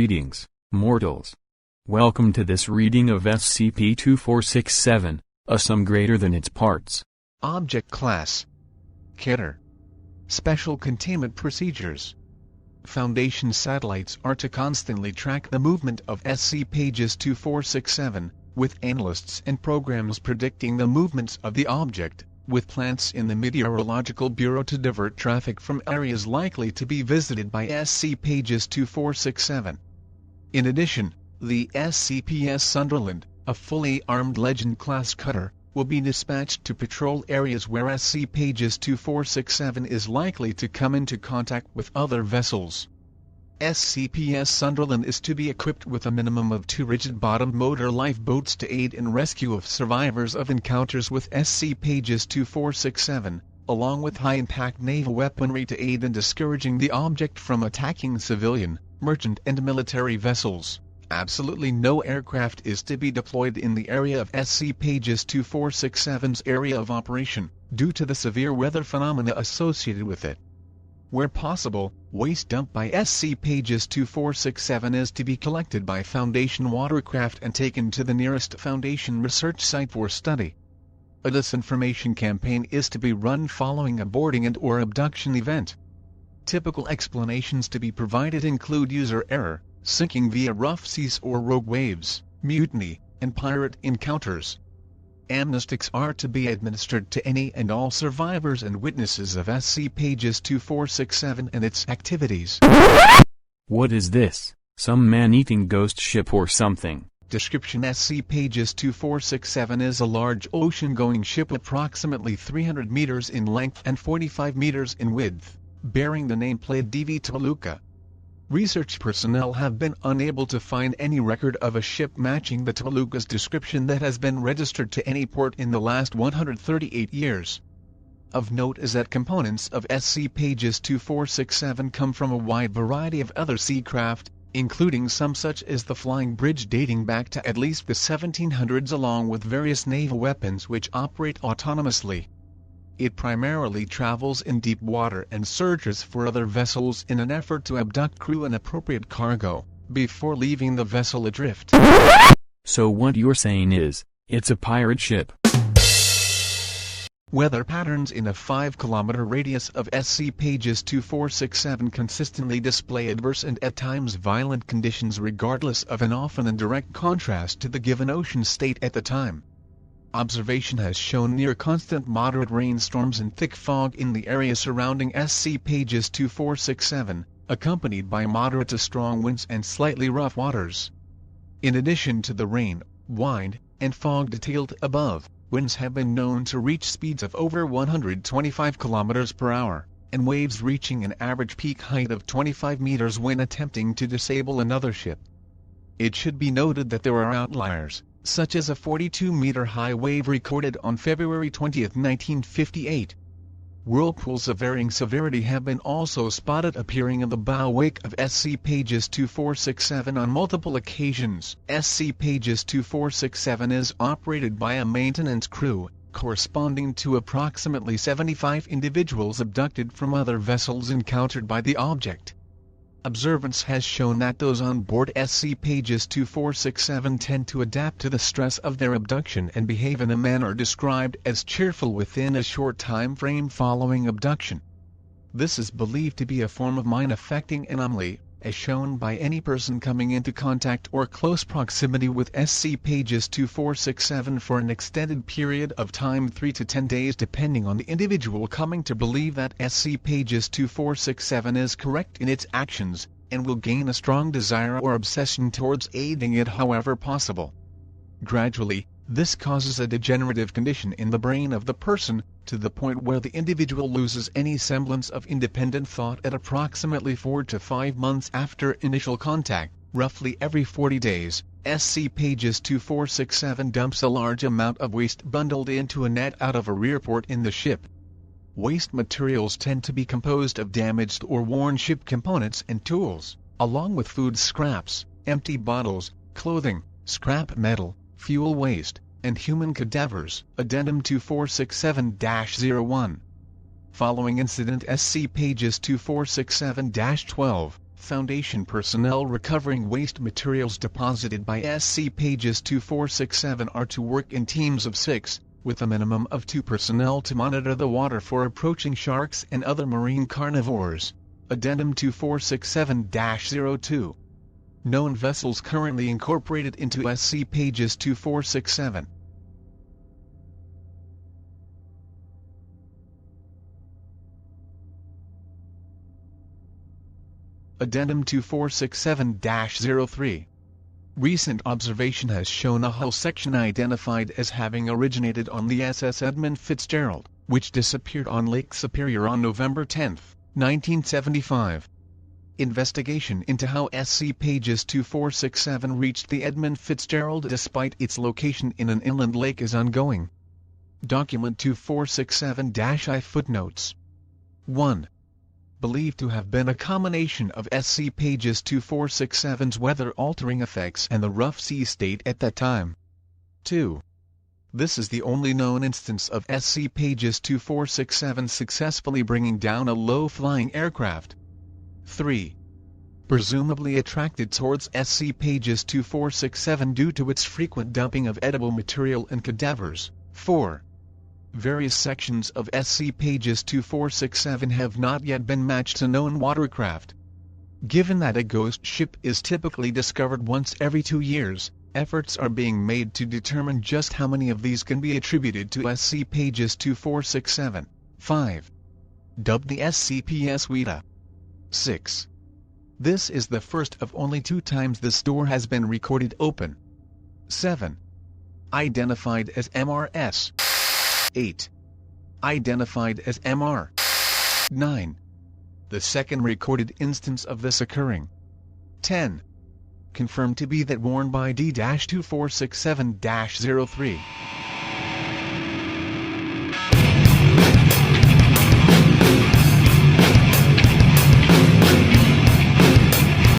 Greetings, mortals. Welcome to this reading of SCP-2467, a sum greater than its parts. Object Class Killer. Special Containment Procedures. Foundation satellites are to constantly track the movement of SCP-2467, with analysts and programs predicting the movements of the object, with plants in the Meteorological Bureau to divert traffic from areas likely to be visited by SCP-2467. In addition, the SCP Sunderland, a fully armed Legend-class cutter, will be dispatched to patrol areas where SCP-2467 is likely to come into contact with other vessels. SCP Sunderland is to be equipped with a minimum of 2 rigid-bottomed motor lifeboats to aid in rescue of survivors of encounters with SCP-2467, along with high-impact naval weaponry to aid in discouraging the object from attacking civilian, merchant and military vessels. Absolutely no aircraft is to be deployed in the area of SCP-2467's area of operation, due to the severe weather phenomena associated with it. Where possible, waste dumped by SCP-2467 is to be collected by Foundation watercraft and taken to the nearest Foundation research site for study. A disinformation campaign is to be run following a boarding and/or abduction event. Typical explanations to be provided include user error, sinking via rough seas or rogue waves, mutiny, and pirate encounters. Amnestics are to be administered to any and all survivors and witnesses of SCP-2467 and its activities. What is this? Some man-eating ghost ship or something? Description: SCP-2467 is a large ocean-going ship approximately 300 meters in length and 45 meters in width, bearing the nameplate DV Toluca. Research personnel have been unable to find any record of a ship matching the Toluca's description that has been registered to any port in the last 138 years. Of note is that components of SCP-2467 come from a wide variety of other sea craft, including some such as the flying bridge dating back to at least the 1700s, along with various naval weapons which operate autonomously. It primarily travels in deep water and searches for other vessels in an effort to abduct crew and appropriate cargo, before leaving the vessel adrift. So what you're saying is, it's a pirate ship. Weather patterns in a 5-kilometer radius of SCP-2467 consistently display adverse and at times violent conditions, regardless of an often in direct contrast to the given ocean state at the time. Observation has shown near constant moderate rainstorms and thick fog in the area surrounding SCP-2467, accompanied by moderate to strong winds and slightly rough waters. In addition to the rain, wind, and fog detailed above, winds have been known to reach speeds of over 125 km per hour, and waves reaching an average peak height of 25 meters when attempting to disable another ship. It should be noted that there are outliers, such as a 42-meter high wave recorded on February 20, 1958. Whirlpools of varying severity have been also spotted appearing in the bow wake of SCP-2467 on multiple occasions. SCP-2467 is operated by a maintenance crew, corresponding to approximately 75 individuals abducted from other vessels encountered by the object. Observance has shown that those on board SCP-2467 tend to adapt to the stress of their abduction and behave in a manner described as cheerful within a short time frame following abduction. This is believed to be a form of mind-affecting anomaly, as shown by any person coming into contact or close proximity with SCP-2467 for an extended period of time, 3 to 10 days depending on the individual, coming to believe that SCP-2467 is correct in its actions, and will gain a strong desire or obsession towards aiding it however possible. Gradually, this causes a degenerative condition in the brain of the person, to the point where the individual loses any semblance of independent thought at approximately 4 to 5 months after initial contact. Roughly every 40 days, SCP-2467 dumps a large amount of waste bundled into a net out of a rear port in the ship. Waste materials tend to be composed of damaged or worn ship components and tools, along with food scraps, empty bottles, clothing, scrap metal, fuel waste, and human cadavers. Addendum 2467-01. Following incident SCP-2467-12, Foundation personnel recovering waste materials deposited by SCP-2467 are to work in teams of 6, with a minimum of 2 personnel to monitor the water for approaching sharks and other marine carnivores. Addendum 2467-02. Known vessels currently incorporated into SCP-2467. Addendum 2467-03. Recent observation has shown a hull section identified as having originated on the SS Edmund Fitzgerald, which disappeared on Lake Superior on November 10, 1975. Investigation into how SCP-2467 reached the Edmund Fitzgerald despite its location in an inland lake is ongoing. Document 2467-I footnotes. 1. Believed to have been a combination of SCP-2467's weather-altering effects and the rough sea state at that time. 2. This is the only known instance of SCP-2467 successfully bringing down a low-flying aircraft. 3. Presumably attracted towards SCP-2467 due to its frequent dumping of edible material and cadavers. 4. Various sections of SCP-2467 have not yet been matched to known watercraft. Given that a ghost ship is typically discovered once every 2 years, efforts are being made to determine just how many of these can be attributed to SCP-2467. 5. Dubbed the SCP-Suita. 6. This is the first of only 2 times this door has been recorded open. 7. Identified as MRS. 8. Identified as MR. 9. The second recorded instance of this occurring. 10. Confirmed to be that worn by D-2467-03.